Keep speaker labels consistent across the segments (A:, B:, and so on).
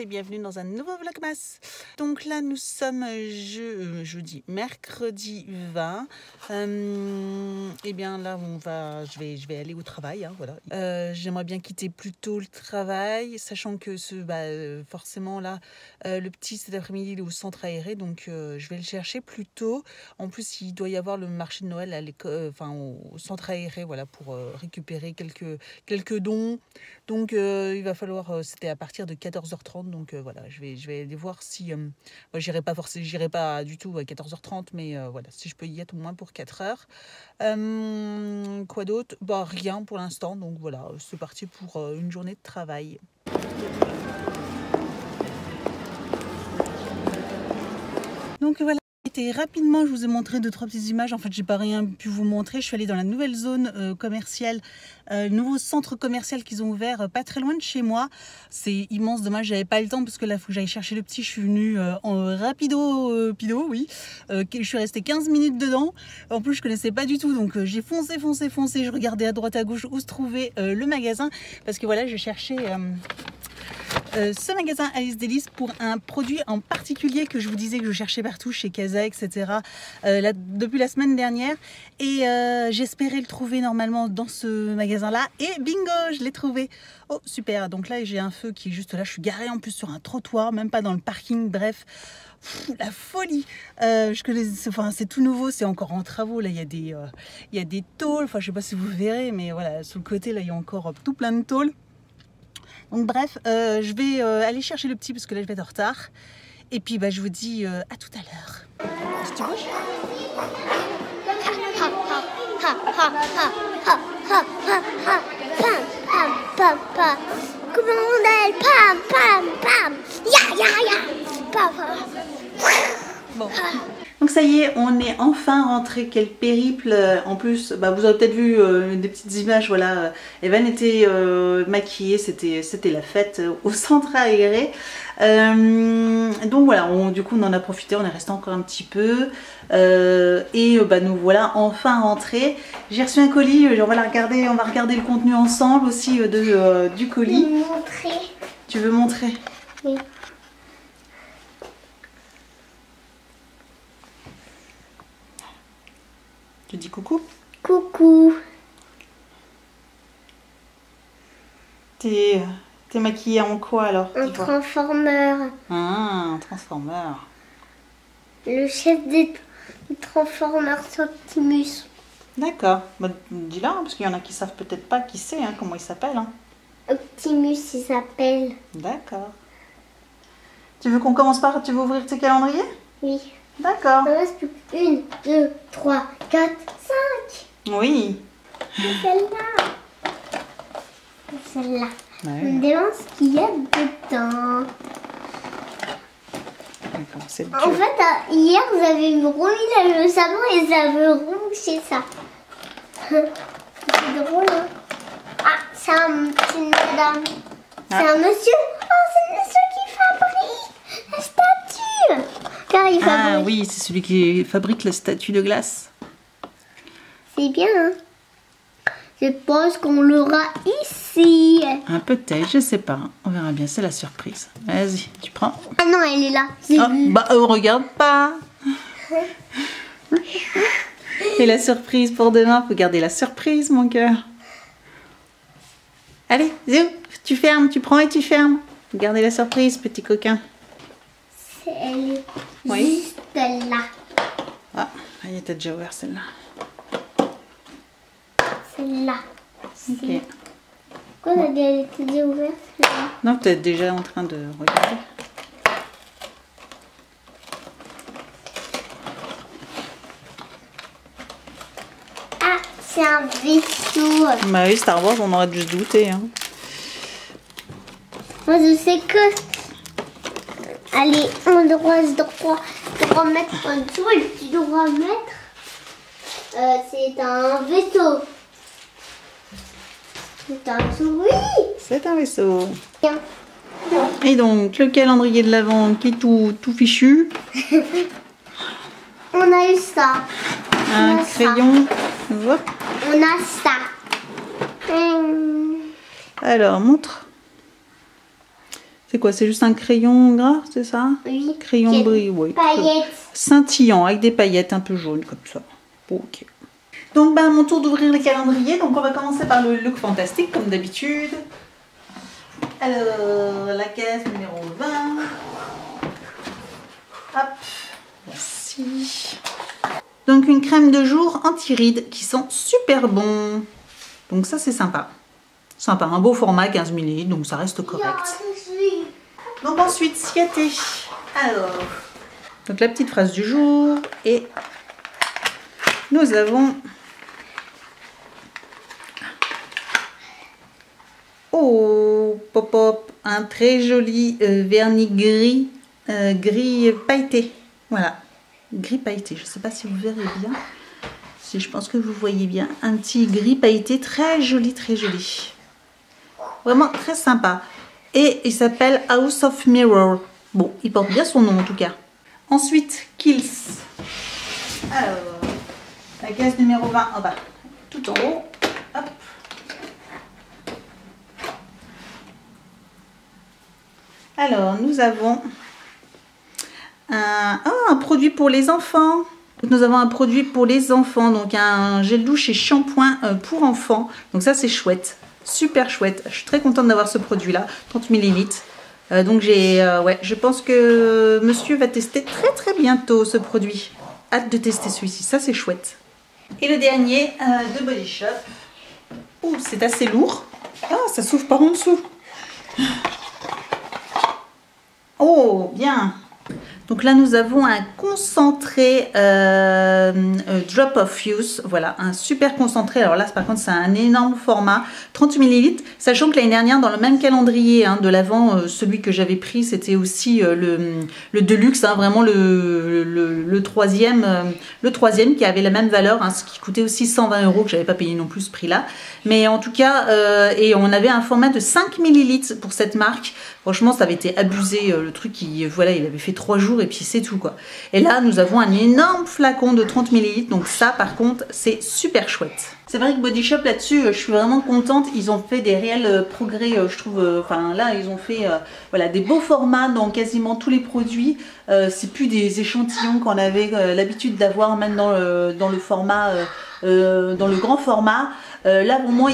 A: monde et bienvenue dans un nouveau Vlogmas. Donc là nous sommes mercredi 20. Et bien là je vais aller au travail, hein, voilà. J'aimerais bien quitter plus tôt le travail, sachant que forcément là le petit cet après-midi il est au centre aéré, donc je vais le chercher plus tôt. En plus il doit y avoir le marché de Noël à l'école, au centre aéré, voilà, pour récupérer quelques dons. Donc il va falloir, c'était à partir de 14h30, donc voilà, je vais aller voir si j'irai pas du tout à 14h30, mais voilà, si je peux y être au moins pour 4 heures. Quoi d'autre? Bah rien pour l'instant, donc voilà, c'est parti pour une journée de travail. Donc voilà. Et rapidement, je vous ai montré 2-3 petites images. En fait, j'ai pas rien pu vous montrer. Je suis allée dans la nouvelle zone commerciale, nouveau centre commercial qu'ils ont ouvert pas très loin de chez moi. C'est immense. Dommage, j'avais pas le temps parce que là, il faut que j'aille chercher le petit. Je suis venue en rapido, oui. Je suis restée 15 minutes dedans. En plus, je connaissais pas du tout, donc j'ai foncé. Je regardais à droite à gauche où se trouvait le magasin parce que voilà, je cherchais. Ce magasin Alice Délices pour un produit en particulier que je vous disais que je cherchais partout chez Casa, etc. Depuis la semaine dernière, et j'espérais le trouver normalement dans ce magasin là, et bingo, je l'ai trouvé. Oh super, donc là j'ai un feu qui est juste là, je suis garée en plus sur un trottoir, même pas dans le parking, bref. La folie. Je connais, c'est tout nouveau, c'est encore en travaux. Là il y a des tôles, je sais pas si vous verrez, mais voilà, sur le côté là il y a encore tout plein de tôles. Donc bref, je vais aller chercher le petit parce que là je vais être en retard. Et puis je vous dis à tout à l'heure. Tu bouges? Bon. Donc ça y est, on est enfin rentré. Quel périple. En plus, vous avez peut-être vu des petites images, voilà. Evan était maquillée, c'était la fête au centre aéré. Donc voilà, du coup on en a profité, on est resté encore un petit peu. Nous voilà enfin rentrés. J'ai reçu un colis, on va regarder le contenu ensemble aussi du colis.
B: Je vais montrer.
A: Tu veux montrer?
B: Oui.
A: Tu dis coucou?
B: Coucou.
A: T'es maquillée en quoi alors?
B: Un transformeur.
A: Ah, un transformeur.
B: Le chef des Transformers Optimus.
A: D'accord. Dis-le, hein, parce qu'il y en a qui savent peut-être pas qui c'est, hein, comment il s'appelle. Hein.
B: Optimus, il s'appelle.
A: D'accord. Tu veux qu'on commence par... Tu veux ouvrir tes calendriers?
B: Oui.
A: D'accord.
B: Il reste plus 1, 2, 3, 4, 5.
A: Oui.
B: Celle-là. Celle-là.
A: Ouais.
B: Je me demande ce qu'il y a dedans. En fait, hier, vous avez remis le savon et vous avez rebouché ça. C'est drôle, hein? Ah, c'est une madame. C'est un monsieur. Oh, c'est le monsieur qui fabrique la statue. Car il fabrique.
A: Ah oui, c'est celui qui fabrique la statue de glace.
B: C'est bien, hein? Je pense qu'on l'aura ici.
A: Ah, peut-être, je sais pas. On verra bien, c'est la surprise. Vas-y, tu prends.
B: Ah non, elle est là.
A: Regarde pas. Et la surprise pour demain, faut garder la surprise, mon cœur. Allez, Zéo, tu fermes, tu prends et tu fermes. Gardez la surprise, petit coquin.
B: Elle est
A: Oui.
B: juste là.
A: Ah, elle était déjà ouverte celle-là.
B: Celle-là.
A: Ok.
B: Pourquoi elle était déjà ouverte là?
A: Non, tu es déjà en train de regarder.
B: Ah, c'est un vaisseau.
A: Bah oui, Star Wars, on aurait dû se douter. Hein.
B: Moi, je sais que... Allez, on doit mettre en dessous et tu dois mettre... c'est un vaisseau. C'est un souris.
A: C'est un vaisseau.
B: Tiens.
A: Et donc, le calendrier de l'Avent qui est tout fichu.
B: On a eu ça.
A: Un crayon. Hop.
B: On a ça.
A: Alors, montre. C'est quoi? C'est juste un crayon gras, c'est ça?
B: Oui.
A: Crayon bris, oui.
B: Paillettes.
A: Scintillant, avec des paillettes un peu jaunes comme ça. Ok. Donc, bah, mon tour d'ouvrir le calendrier. Donc, on va commencer par le look fantastique, comme d'habitude. Alors, la caisse numéro 20. Hop, voici. Donc, une crème de jour anti-rides qui sent super bon. Donc, ça, c'est sympa. Sympa, un beau format, 15 ml, donc ça reste correct. Donc, ensuite, Ciaté. Alors, donc la petite phrase du jour. Et nous avons... Oh, pop-up, un très joli vernis gris, gris pailleté. Voilà, gris pailleté. Je ne sais pas si vous verrez bien. Si je pense que vous voyez bien. Un petit gris pailleté très joli, très joli. Vraiment très sympa. Et il s'appelle House of Mirror. Bon, il porte bien son nom en tout cas. Ensuite, Kiehl's. Alors, la caisse numéro 20 en bas, tout en haut. Hop. Alors, nous avons un produit pour les enfants. Nous avons un produit pour les enfants, donc un gel douche et shampoing pour enfants. Donc ça, c'est chouette, super chouette. Je suis très contente d'avoir ce produit-là, 30 ml. Donc ouais, je pense que monsieur va tester très très bientôt ce produit. Hâte de tester celui-ci, ça c'est chouette. Et le dernier de Body Shop. Ouh, c'est assez lourd. Ah, ça s'ouvre par en dessous. Oh, bien. Donc là, nous avons un concentré Drop of Use. Voilà, un super concentré. Alors là, par contre, c'est un énorme format, 30 ml. Sachant que l'année dernière, dans le même calendrier de l'Avent, celui que j'avais pris, c'était aussi le Deluxe, vraiment le troisième qui avait la même valeur, ce qui coûtait aussi 120 €, que j'avais pas payé non plus ce prix-là. Mais en tout cas, et on avait un format de 5 ml pour cette marque. Franchement, ça avait été abusé. Le truc, voilà, il avait fait 3 jours et puis c'est tout, quoi. Et là, nous avons un énorme flacon de 30 ml. Donc ça, par contre, c'est super chouette. C'est vrai que Body Shop, là-dessus, je suis vraiment contente. Ils ont fait des réels progrès, je trouve. Enfin, là, ils ont fait voilà, des beaux formats dans quasiment tous les produits. C'est plus des échantillons qu'on avait l'habitude d'avoir, même dans le format... dans le grand format. Là pour moi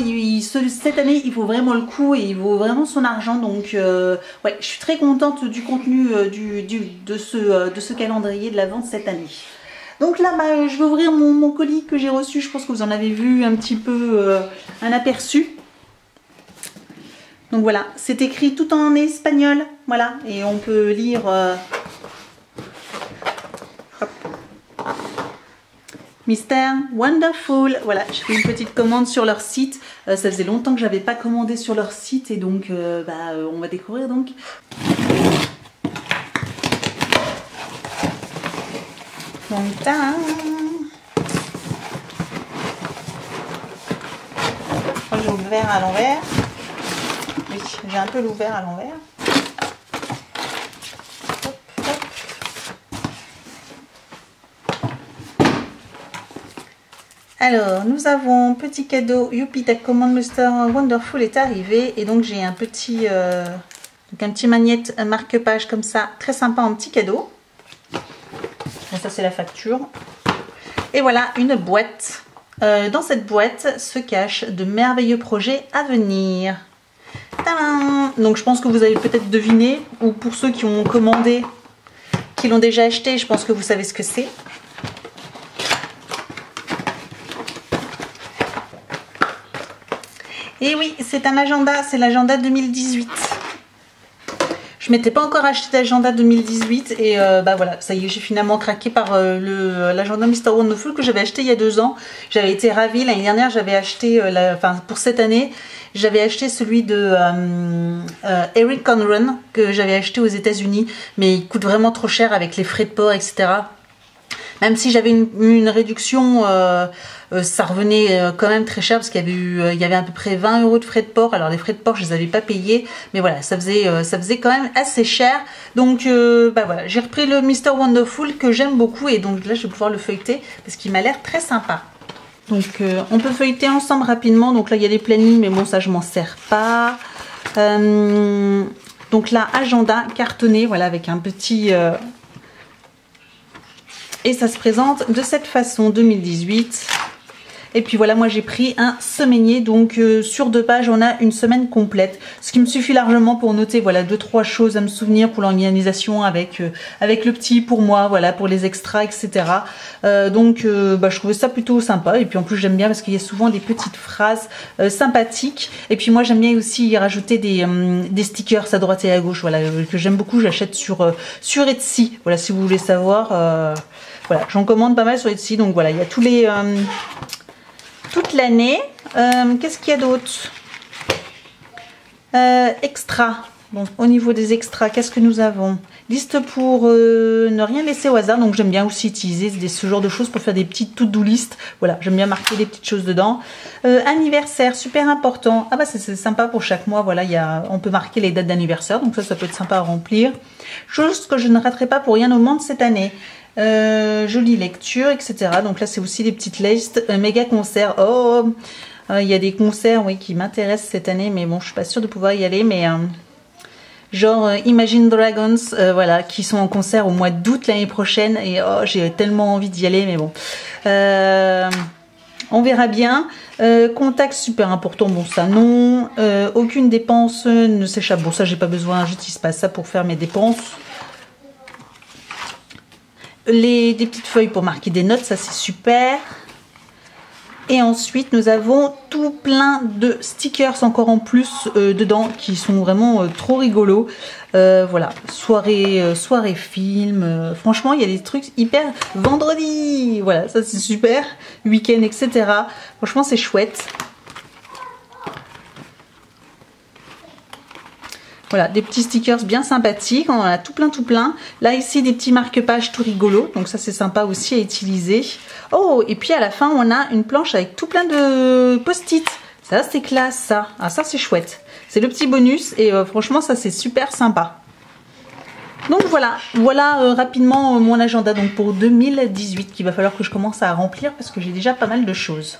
A: cette année il vaut vraiment le coup et il vaut vraiment son argent, donc ouais, je suis très contente du contenu de ce calendrier de l'Avent cette année. Donc là je vais ouvrir mon colis que j'ai reçu. Je pense que vous en avez vu un petit peu un aperçu. Donc voilà, c'est écrit tout en espagnol, voilà, et on peut lire Mr. Wonderful. Voilà, je fais une petite commande sur leur site. Ça faisait longtemps que j'avais pas commandé sur leur site et donc on va découvrir donc. Donc j'ai ouvert à l'envers. Oui, j'ai un peu l'ouvert à l'envers. Alors, nous avons petit cadeau. Youpi, ta commande Mr. Wonderful est arrivée. Et donc, j'ai un petit magnète marque-page comme ça. Très sympa en petit cadeau. Et ça, c'est la facture. Et voilà, une boîte. Dans cette boîte se cachent de merveilleux projets à venir. Tadam! Donc, je pense que vous avez peut-être deviné. Ou pour ceux qui ont commandé, qui l'ont déjà acheté, je pense que vous savez ce que c'est. Et oui, c'est un agenda, c'est l'agenda 2018. Je m'étais pas encore acheté d'agenda 2018 et voilà, ça y est, j'ai finalement craqué par l'agenda Mr. Wonderful que j'avais acheté il y a 2 ans. J'avais été ravie. L'année dernière, j'avais acheté, pour cette année, j'avais acheté celui de Eric Conran que j'avais acheté aux États-Unis, mais il coûte vraiment trop cher avec les frais de port, etc. Même si j'avais une réduction, ça revenait quand même très cher parce qu'il y avait à peu près 20 € de frais de port. Alors les frais de port, je les avais pas payés, mais voilà, ça faisait quand même assez cher. Donc voilà, j'ai repris le Mr. Wonderful que j'aime beaucoup et donc là je vais pouvoir le feuilleter parce qu'il m'a l'air très sympa. Donc on peut feuilleter ensemble rapidement. Donc là il y a des plannings, mais bon ça je m'en sers pas. Donc là, agenda cartonné, voilà, avec un petit... Et ça se présente de cette façon, 2018. Et puis voilà, moi j'ai pris un semainier, donc sur 2 pages, on a une semaine complète. Ce qui me suffit largement pour noter, voilà, 2-3 choses à me souvenir pour l'organisation avec le petit, pour moi, voilà, pour les extras, etc. Je trouvais ça plutôt sympa. Et puis en plus, j'aime bien parce qu'il y a souvent des petites phrases sympathiques. Et puis moi, j'aime bien aussi y rajouter des stickers à droite et à gauche, voilà, que j'aime beaucoup. J'achète sur Etsy, voilà, si vous voulez savoir. Voilà, j'en commande pas mal sur Etsy, donc voilà, il y a tous les... toute l'année. Qu'est-ce qu'il y a d'autre? Extra. Bon, au niveau des extras, qu'est-ce que nous avons? Liste pour ne rien laisser au hasard. Donc j'aime bien aussi utiliser ce genre de choses pour faire des petites to-do list. Voilà, j'aime bien marquer des petites choses dedans. Anniversaire, super important. Ah bah c'est sympa pour chaque mois. Voilà, on peut marquer les dates d'anniversaire. Donc ça peut être sympa à remplir. Chose que je ne raterai pas pour rien au monde cette année. Jolie lecture, etc. Donc là c'est aussi des petites listes. Méga concert. Oh, il y a des concerts, oui, qui m'intéressent cette année, mais bon, je suis pas sûre de pouvoir y aller. Mais genre Imagine Dragons, voilà, qui sont en concert au mois d'août l'année prochaine. Et oh, j'ai tellement envie d'y aller, mais bon. On verra bien. Contact, super important. Bon, ça non. Aucune dépense ne s'échappe. Bon, ça j'ai pas besoin. J'utilise pas ça pour faire mes dépenses. Des petites feuilles pour marquer des notes, ça c'est super. Et ensuite nous avons tout plein de stickers encore en plus dedans qui sont vraiment trop rigolos. Voilà, soirée film, franchement il y a des trucs hyper vendredi, voilà, ça c'est super, week-end, etc. Franchement c'est chouette. Voilà, des petits stickers bien sympathiques, on en a tout plein. Là ici des petits marque-pages tout rigolos, donc ça c'est sympa aussi à utiliser. Oh, et puis à la fin on a une planche avec tout plein de post-it. Ça c'est classe ça, ah ça c'est chouette. C'est le petit bonus et franchement ça c'est super sympa. Donc voilà rapidement mon agenda donc pour 2018 qu'il va falloir que je commence à remplir parce que j'ai déjà pas mal de choses.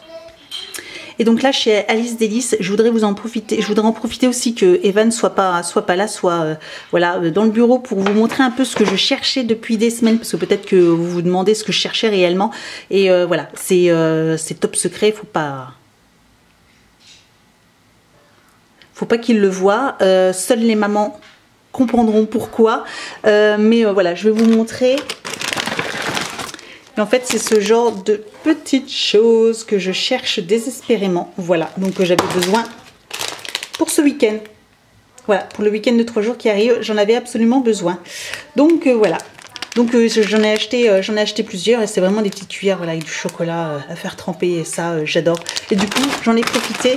A: Et donc là chez Alice Délices, je voudrais en profiter aussi que Evan soit pas là, voilà, dans le bureau pour vous montrer un peu ce que je cherchais depuis des semaines, parce que peut-être que vous vous demandez ce que je cherchais réellement. Et voilà, c'est top secret, faut pas qu'il le voie. Seules les mamans comprendront pourquoi. Voilà, je vais vous montrer. Et en fait, c'est ce genre de petites choses que je cherche désespérément. Voilà, donc j'avais besoin pour ce week-end. Voilà, pour le week-end de 3 jours qui arrive, j'en avais absolument besoin. Donc voilà. Donc j'en ai acheté plusieurs et c'est vraiment des petites cuillères, voilà, avec du chocolat à faire tremper et ça, j'adore. Et du coup, j'en ai profité.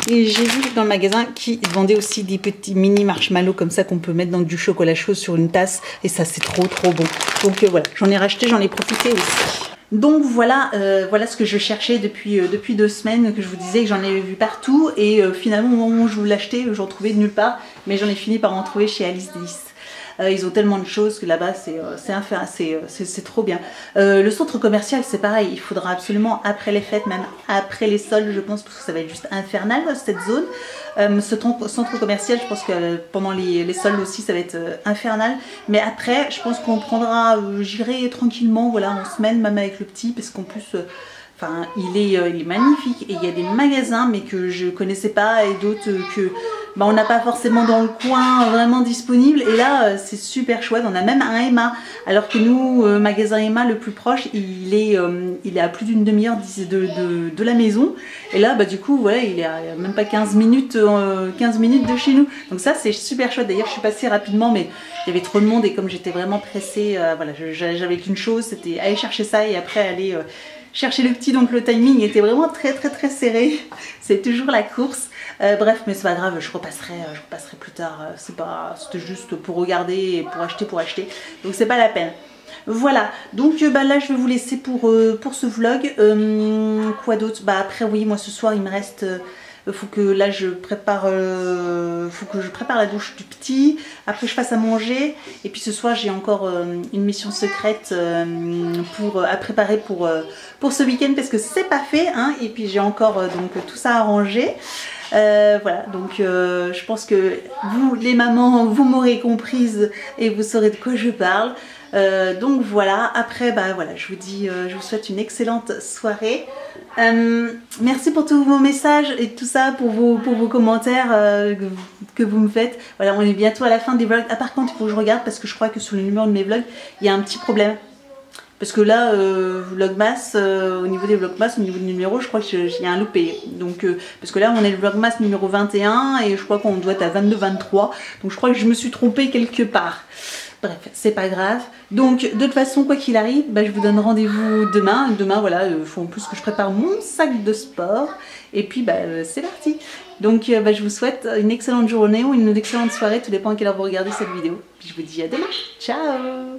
A: Et j'ai vu dans le magasin qui vendait aussi des petits mini marshmallows comme ça qu'on peut mettre dans du chocolat chaud sur une tasse. Et ça, c'est trop bon. Donc voilà, j'en ai racheté, j'en ai profité aussi. Donc voilà, voilà ce que je cherchais depuis 2 semaines, que je vous disais que j'en ai vu partout. Et finalement, au moment où je voulais l'acheter, je ne retrouvais nulle part. Mais j'en ai fini par en trouver chez Alice Délices. Ils ont tellement de choses que là-bas c'est trop bien. Le centre commercial c'est pareil, il faudra absolument après les fêtes, même après les soldes je pense, parce que ça va être juste infernal cette zone. Ce centre commercial, je pense que pendant les soldes aussi ça va être infernal. Mais après je pense qu'on prendra, j'irai tranquillement, voilà, en semaine même avec le petit, parce qu'en plus... Enfin, il est magnifique et il y a des magasins mais que je connaissais pas et d'autres que on n'a pas forcément dans le coin vraiment disponibles. Et là, c'est super chouette. On a même un Emma, alors que nous, magasin Emma le plus proche, il est à plus d'une demi-heure de la maison. Et là, du coup, voilà, il est à même pas 15 minutes de chez nous. Donc ça, c'est super chouette. D'ailleurs, je suis passée rapidement, mais il y avait trop de monde et comme j'étais vraiment pressée, voilà, j'avais qu'une chose, c'était aller chercher ça et après aller... chercher le petit, donc le timing était vraiment très serré. C'est toujours la course. Bref, mais c'est pas grave, je repasserai plus tard. C'était juste pour regarder et pour acheter. Donc c'est pas la peine. Voilà, donc là je vais vous laisser pour ce vlog. Quoi d'autre? Après oui, moi ce soir il me reste... faut que là je prépare la douche du petit, après je fasse à manger et puis ce soir j'ai encore une mission secrète à préparer pour ce week-end parce que c'est pas fait hein, et puis j'ai encore donc tout ça à ranger. Voilà, donc je pense que vous, les mamans, vous m'aurez comprise et vous saurez de quoi je parle. Donc voilà, après voilà, je vous dis, je vous souhaite une excellente soirée. Merci pour tous vos messages et tout ça, pour vos commentaires que vous me faites. Voilà, on est bientôt à la fin des vlogs. Ah, par contre, il faut que je regarde parce que je crois que sur le numéro de mes vlogs, il y a un petit problème. Parce que là, Vlogmas, au niveau des Vlogmas, au niveau du numéro, je crois qu'il y a un loupé. Donc, parce que là, on est le Vlogmas numéro 21 et je crois qu'on doit être à 22-23. Donc, je crois que je me suis trompée quelque part. Bref, c'est pas grave. Donc, de toute façon, quoi qu'il arrive, je vous donne rendez-vous demain. Demain, voilà, il faut en plus que je prépare mon sac de sport. Et puis, c'est parti. Donc, je vous souhaite une excellente journée ou une excellente soirée. Tout dépend à quelle heure vous regardez cette vidéo. Puis, je vous dis à demain. Ciao!